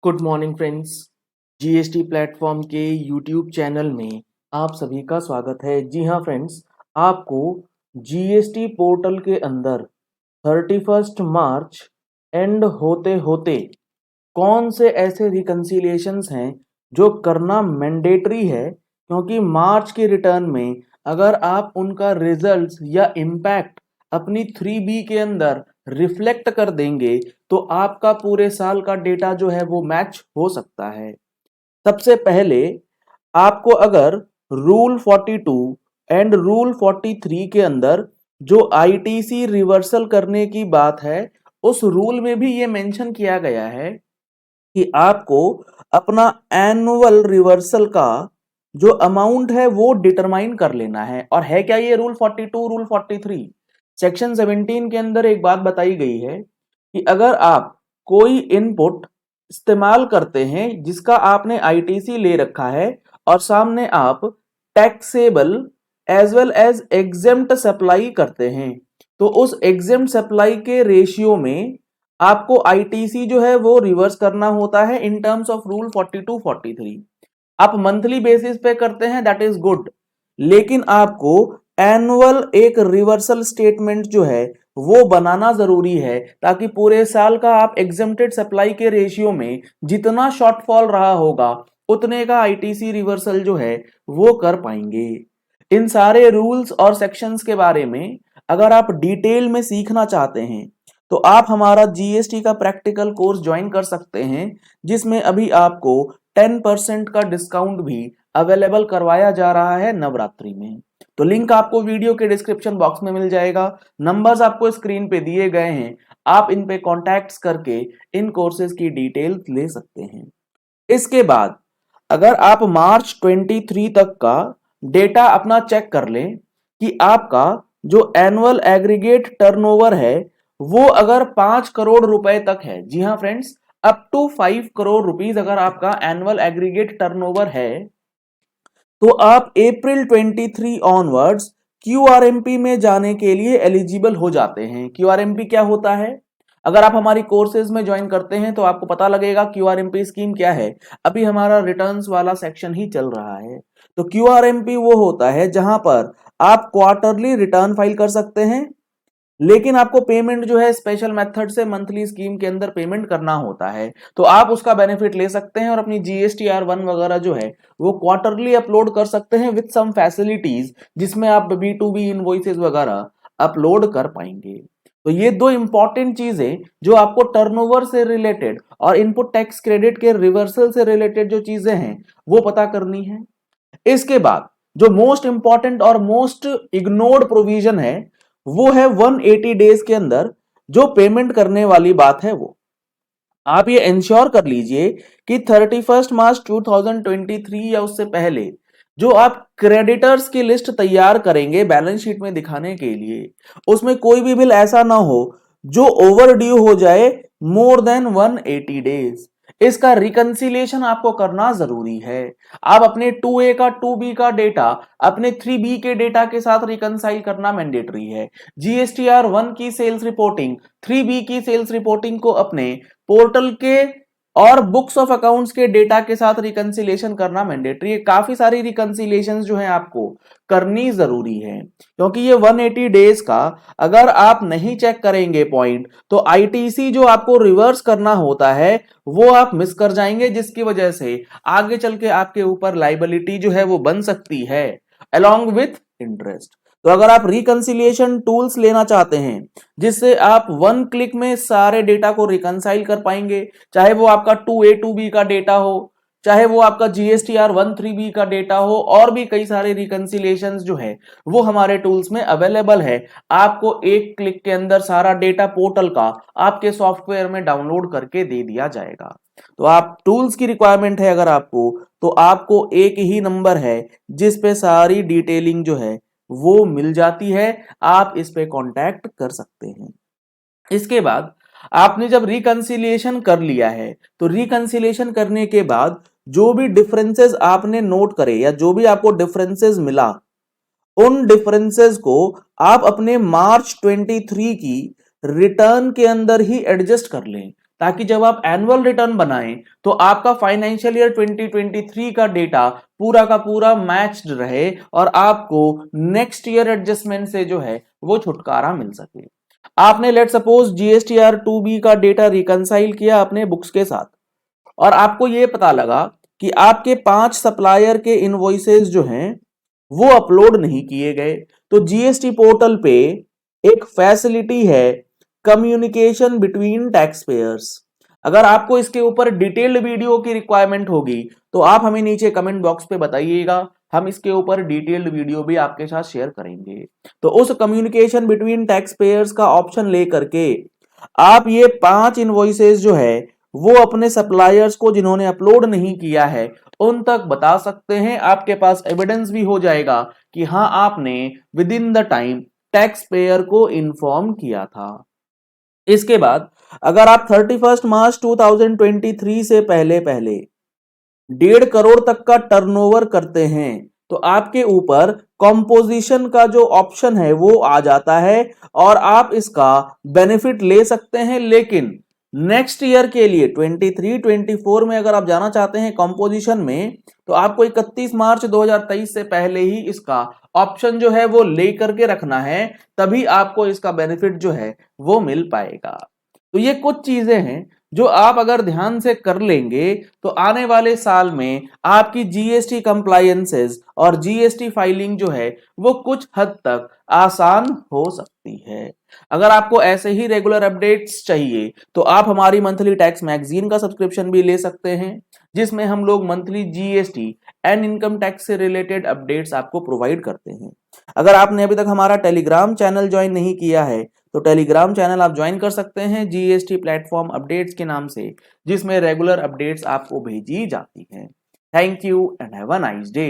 Good morning friends. GST platform के YouTube channel में आप सभी का स्वागत है। जी हाँ फ्रेंड्स, आपको जीएसटी पोर्टल के अंदर 31 मार्च एंड होते होते कौन से ऐसे रिकन्सिलिएशंस हैं जो करना मैंडेटरी है, क्योंकि मार्च के रिटर्न में अगर आप उनका रिजल्ट्स या इम्पैक्ट अपनी 3B के अंदर रिफ्लेक्ट कर देंगे तो आपका पूरे साल का डेटा जो है वो मैच हो सकता है। सबसे पहले आपको अगर रूल 42 एंड रूल 43 के अंदर जो आईटीसी रिवर्सल करने की बात है, उस रूल में भी ये मेंशन किया गया है कि आपको अपना एनुअल रिवर्सल का जो अमाउंट है वो डिटरमाइन कर लेना है। और है क्या ये रूल 42 रूल 43? सेक्शन 17 के अंदर एक बात बताई गई है कि अगर आप कोई इनपुट इस्तेमाल करते हैं जिसका आपने आईटीसी ले रखा है और सामने आप taxable as well as exempt supply करते हैं, तो उस एग्जेम्प्ट सप्लाई के रेशियो में आपको आईटीसी जो है वो रिवर्स करना होता है इन टर्म्स ऑफ रूल 42 43। आप मंथली बेसिस पे करते हैं, दैट इज गुड, लेकिन आपको एनुअल एक रिवर्सल स्टेटमेंट जो है वो बनाना जरूरी है, ताकि पूरे साल का आप एग्जेम्प्टेड सप्लाई के रेशियो में जितना शॉर्टफॉल रहा होगा उतने का आईटीसी रिवर्सल जो है वो कर पाएंगे। इन सारे रूल्स और सेक्शंस के बारे में अगर आप डिटेल में सीखना चाहते हैं तो आप हमारा जीएसटी का प्रैक्टिकल कोर्स ज्वाइन कर सकते हैं, जिसमें अभी आपको 10% का डिस्काउंट भी अवेलेबल करवाया जा रहा है नवरात्रि में। तो लिंक आपको वीडियो के डिस्क्रिप्शन बॉक्स में मिल जाएगा, नंबर्स आपको स्क्रीन पे दिए गए हैं, आप इन पे कॉन्टैक्ट करके इन कोर्सेज की डिटेल ले सकते हैं। इसके बाद अगर आप मार्च 23 तक का डेटा अपना चेक कर लें कि आपका जो एनुअल एग्रीगेट टर्नओवर है वो अगर 5 करोड़ रुपए तक है, जी हाँ friends, up to 5 crore rupees अगर आपका एनुअल एग्रीगेट टर्नओवर है, तो आप अप्रैल 23 ऑनवर्ड्स क्यूआरएमपी में जाने के लिए एलिजिबल हो जाते हैं। क्यूआरएमपी क्या होता है? अगर आप हमारी कोर्सेज में ज्वाइन करते हैं तो आपको पता लगेगा क्यूआरएमपी स्कीम क्या है। अभी हमारा रिटर्न्स वाला सेक्शन ही चल रहा है। तो क्यूआरएमपी वो होता है जहां पर आप क्वार्टरली रिटर्न फाइल कर सकते हैं, लेकिन आपको पेमेंट जो है स्पेशल मेथड से मंथली स्कीम के अंदर पेमेंट करना होता है, तो आप उसका बेनिफिट ले सकते हैं और अपनी जीएसटीआर 1 वगैरह जो है वो क्वार्टरली अपलोड कर सकते हैं विद सम फैसिलिटीज, जिसमें आप B2B इनवॉइसेस वगैरह अपलोड कर पाएंगे। तो ये दो इंपॉर्टेंट चीजें जो आपको टर्नओवर से रिलेटेड और इनपुट टैक्स क्रेडिट के रिवर्सल से रिलेटेड जो चीजें हैं वो पता करनी है। इसके बाद जो मोस्ट इंपॉर्टेंट और मोस्ट इग्नोर्ड प्रोविजन है वो है 180 डेज के अंदर जो पेमेंट करने वाली बात है। वो आप ये इंश्योर कर लीजिए कि 31 मार्च 2023 या उससे पहले जो आप क्रेडिटर्स की लिस्ट तैयार करेंगे बैलेंस शीट में दिखाने के लिए, उसमें कोई भी बिल ऐसा ना हो जो ओवर ड्यू हो जाए मोर देन 180 डेज। इसका रिकंसिलिएशन आपको करना जरूरी है। आप अपने 2A का 2B का डेटा अपने 3B के डेटा के साथ रिकंसाइल करना मैंडेटरी है। जीएसटीआर 1 की सेल्स रिपोर्टिंग 3B की सेल्स रिपोर्टिंग को अपने पोर्टल के और बुक्स ऑफ अकाउंट्स के डेटा के साथ रिकंसिलिएशन करना मैंडेटरी है। काफी सारी रिकंसिलिएशंस जो है आपको करनी जरूरी है, क्योंकि ये 180 डेज का अगर आप नहीं चेक करेंगे पॉइंट, तो आईटीसी जो आपको रिवर्स करना होता है वो आप मिस कर जाएंगे, जिसकी वजह से आगे चल के आपके ऊपर लाइबिलिटी जो है वो बन सकती है अलोंग विथ इंटरेस्ट। तो अगर आप रिकंसिलिएशन टूल्स लेना चाहते हैं जिससे आप 1 क्लिक में सारे डेटा को रिकंसाइल कर पाएंगे, चाहे वो आपका 2A 2B का डेटा हो, चाहे वो आपका जीएसटीआर 1 3B का डेटा हो, और भी कई सारे रिकंसिलिएशंस जो है वो हमारे टूल्स में अवेलेबल है। आपको 1 क्लिक के अंदर सारा डेटा पोर्टल का आपके सॉफ्टवेयर में डाउनलोड करके दे दिया जाएगा। तो आप टूल्स की रिक्वायरमेंट है अगर आपको, तो आपको एक ही नंबर है जिस पे सारी डिटेलिंग जो है वो मिल जाती है, आप इस पे कांटेक्ट कर सकते हैं। इसके बाद आपने जब रिकंसिलिएशन कर लिया है, तो रिकंसिलिएशन करने के बाद जो भी डिफरेंसेस आपने नोट करे या जो भी आपको डिफरेंसेस मिला, उन डिफरेंसेस को आप अपने मार्च 23 की रिटर्न के अंदर ही एडजस्ट कर लें। ताकि जब आप एनुअल रिटर्न बनाएं तो आपका फाइनेंशियल ईयर 2023 का डेटा पूरा का पूरा मैच्ड रहे और आपको नेक्स्ट ईयर एडजस्टमेंट से जो है वो छुटकारा मिल सके। आपने लेट सपोज जीएसटीआर 2B का डेटा रिकंसाइल किया अपने बुक्स के साथ और आपको ये पता लगा कि आपके 5 सप्लायर के इनवॉइसेस जो हैं वो अपलोड नहीं किए गए। तो जीएसटी पोर्टल पे एक फैसिलिटी है कम्युनिकेशन बिटवीन टैक्स पेयर्स। अगर आपको इसके ऊपर डिटेल्ड वीडियो की रिक्वायरमेंट होगी तो आप हमें नीचे कमेंट बॉक्स पे बताइएगा, हम इसके ऊपर डिटेल्ड वीडियो भी आपके साथ शेयर करेंगे। तो उस कम्युनिकेशन बिटवीन टैक्स पेयर्स का ऑप्शन लेकर के आप ये 5 इनवॉइसेस जो है वो अपने सप्लायर्स को जिन्होंने अपलोड नहीं किया है उन तक बता सकते हैं। आपके पास एविडेंस भी हो जाएगा कि हाँ आपने with in the time tax payer को इन्फॉर्म किया था। इसके बाद अगर आप 31 मार्च 2023 से पहले पहले 1.5 करोड़ तक का टर्नओवर करते हैं तो आपके ऊपर कॉम्पोजिशन का जो ऑप्शन है वो आ जाता है और आप इसका बेनिफिट ले सकते हैं। लेकिन नेक्स्ट ईयर के लिए 23-24 में अगर आप जाना चाहते हैं कॉम्पोजिशन में तो आपको 31 मार्च 2023 से पहले ही इसका ऑप्शन जो है वो ले करके रखना है, तभी आपको इसका बेनिफिट जो है वो मिल पाएगा। तो ये कुछ चीजें हैं जो आप अगर ध्यान से कर लेंगे तो आने वाले साल में आपकी जीएसटी कंप्लायंसेस और जीएसटी फाइलिंग जो है वो कुछ हद तक आसान हो सकती है। अगर आपको ऐसे ही रेगुलर अपडेट्स चाहिए तो आप हमारी मंथली टैक्स मैगजीन का सब्सक्रिप्शन भी ले सकते हैं, जिसमें हम लोग monthly GST and income tax से रिलेटेड अपडेट्स आपको प्रोवाइड करते हैं। अगर आपने अभी तक हमारा टेलीग्राम चैनल ज्वाइन नहीं किया है तो टेलीग्राम चैनल आप ज्वाइन कर सकते हैं जीएसटी प्लेटफॉर्म अपडेट्स के नाम से, जिसमें रेगुलर अपडेट्स आपको भेजी जाती हैं। Thank you and have a nice day.